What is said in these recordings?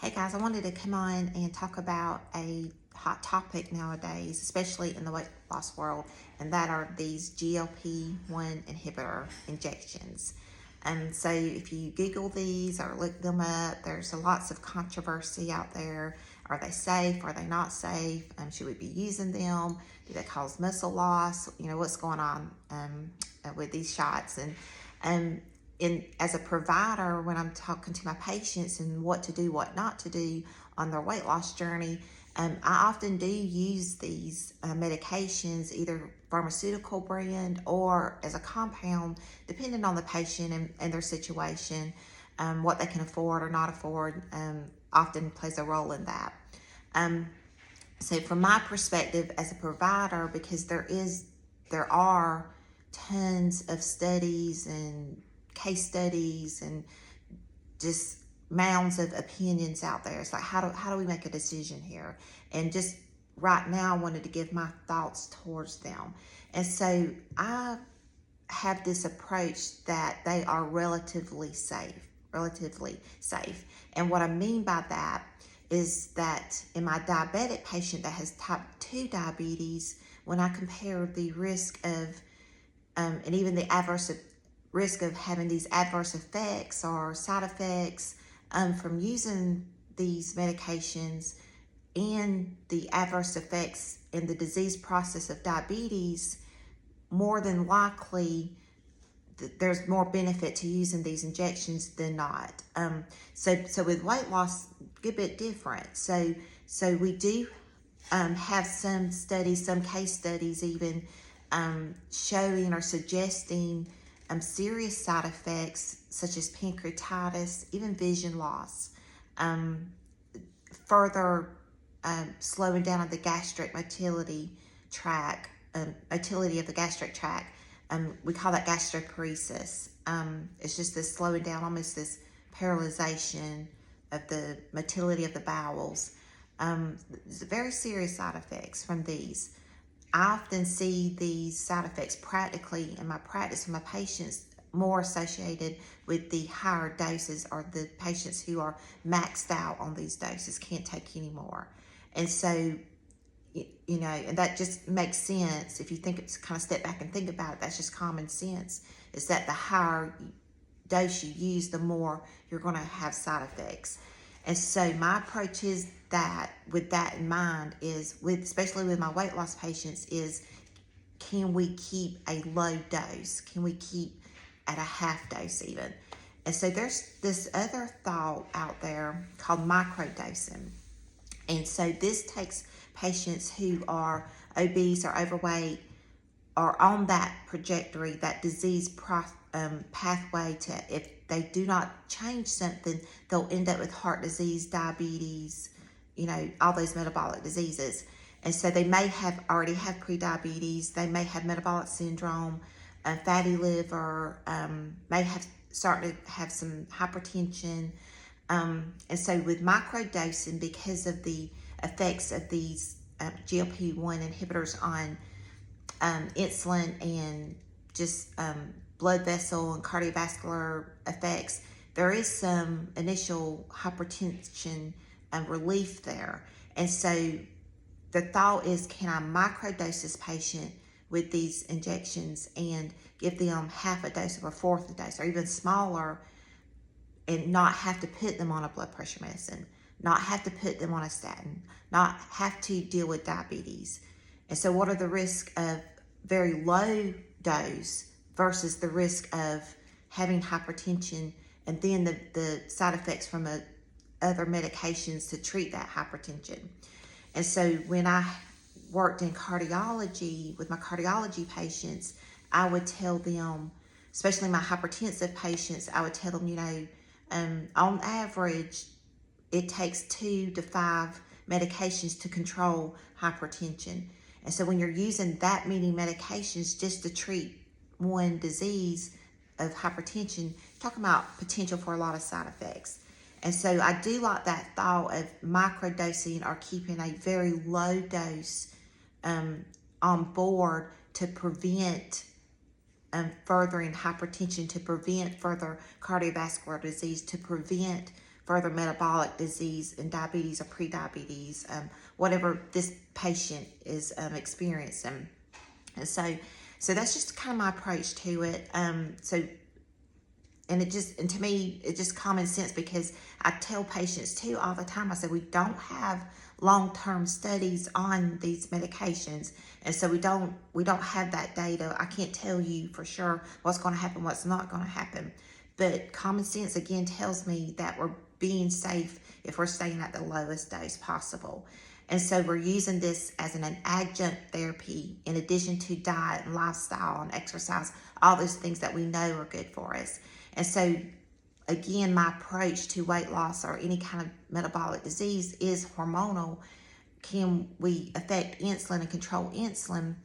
Hey guys, I wanted to come on and talk about a hot topic nowadays, especially in the weight loss world, and that are these GLP-1 inhibitor injections. So if you Google these or look them up, there's lots of controversy out there. Are they safe? Are they not safe? Should we be using them? Do they cause muscle loss? You know, what's going on with these shots? As a provider, when I'm talking to my patients and what to do, what not to do on their weight loss journey, I often do use these medications, either pharmaceutical brand or as a compound, depending on the patient and their situation. What they can afford or not afford often plays a role in that. So from my perspective as a provider, because there are tons of studies and case studies and just mounds of opinions out there. It's like, how do we make a decision here? And just right now I wanted to give my thoughts towards them. And so I have this approach that they are relatively safe. And what I mean by that is that in my diabetic patient that has type 2 diabetes, when I compare the risk of and even the risk of having these adverse effects or side effects from using these medications and the adverse effects in the disease process of diabetes, more than likely there's more benefit to using these injections than not. So with weight loss, a bit different. So we do have some studies, some case studies even showing or suggesting serious side effects such as pancreatitis, even vision loss, further slowing down of the gastric motility tract, motility of the gastric tract. We call that gastroparesis. It's just this slowing down, almost this paralyzation of the motility of the bowels. There's very serious side effects from these. I often see these side effects practically in my practice with my patients more associated with the higher doses or the patients who are maxed out on these doses, can't take any more. And so, you know, and that just makes sense. If you think it's kind of step back and think about it, that's just common sense, is that the higher dose you use, the more you're going to have side effects. And so my approach is that, with that in mind, is especially with my weight loss patients, is can we keep a low dose? Can we keep at a half dose even? And so there's this other thought out there called microdosing. And so this takes patients who are obese or overweight or on that trajectory, that disease pathway to, if they do not change something, they'll end up with heart disease, diabetes, you know, all those metabolic diseases. And so they may already have prediabetes, they may have metabolic syndrome, fatty liver, may have started to have some hypertension. And so with microdosing, because of the effects of these GLP-1 inhibitors on insulin and just blood vessel and cardiovascular effects, there is some initial hypertension relief there. And so the thought is, can I microdose this patient with these injections and give them half a dose or a fourth a dose or even smaller, and not have to put them on a blood pressure medicine, not have to put them on a statin, not have to deal with diabetes? And so what are the risks of very low dose versus the risk of having hypertension and then the side effects from other medications to treat that hypertension? And so when I worked in cardiology with my cardiology patients, I would tell them, especially my hypertensive patients, I would tell them, you know, on average, it takes 2 to 5 medications to control hypertension. And so when you're using that many medications just to treat one disease of hypertension, you're talking about potential for a lot of side effects. And so I do like that thought of microdosing or keeping a very low dose on board to prevent furthering hypertension, to prevent further cardiovascular disease, to prevent further metabolic disease and diabetes or pre-diabetes, whatever this patient is experiencing. And so that's just kind of my approach to it. And to me, it's just common sense, because I tell patients too all the time, I said, we don't have long-term studies on these medications. And so we don't have that data. I can't tell you for sure what's going to happen, what's not going to happen. But common sense, again, tells me that we're being safe if we're staying at the lowest dose possible. And so we're using this as an adjunct therapy in addition to diet and lifestyle and exercise, all those things that we know are good for us. And so, again, my approach to weight loss or any kind of metabolic disease is hormonal. Can we affect insulin and control insulin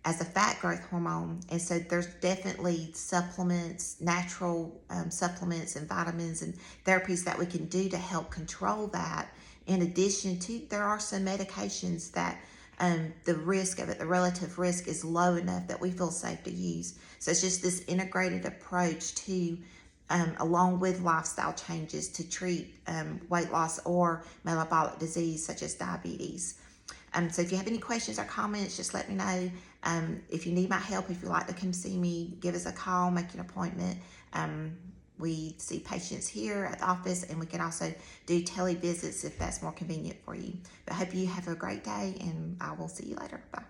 as a fat growth hormone? And so there's definitely supplements, natural supplements and vitamins and therapies that we can do to help control that. In addition to, there are some medications that the risk of it, the relative risk, is low enough that we feel safe to use. So it's just this integrated approach to, along with lifestyle changes, to treat weight loss or metabolic disease such as diabetes. So if you have any questions or comments, just let me know. If you need my help, if you'd like to come see me, give us a call, make an appointment. We see patients here at the office, and we can also do televisits if that's more convenient for you. But I hope you have a great day, and I will see you later. Bye.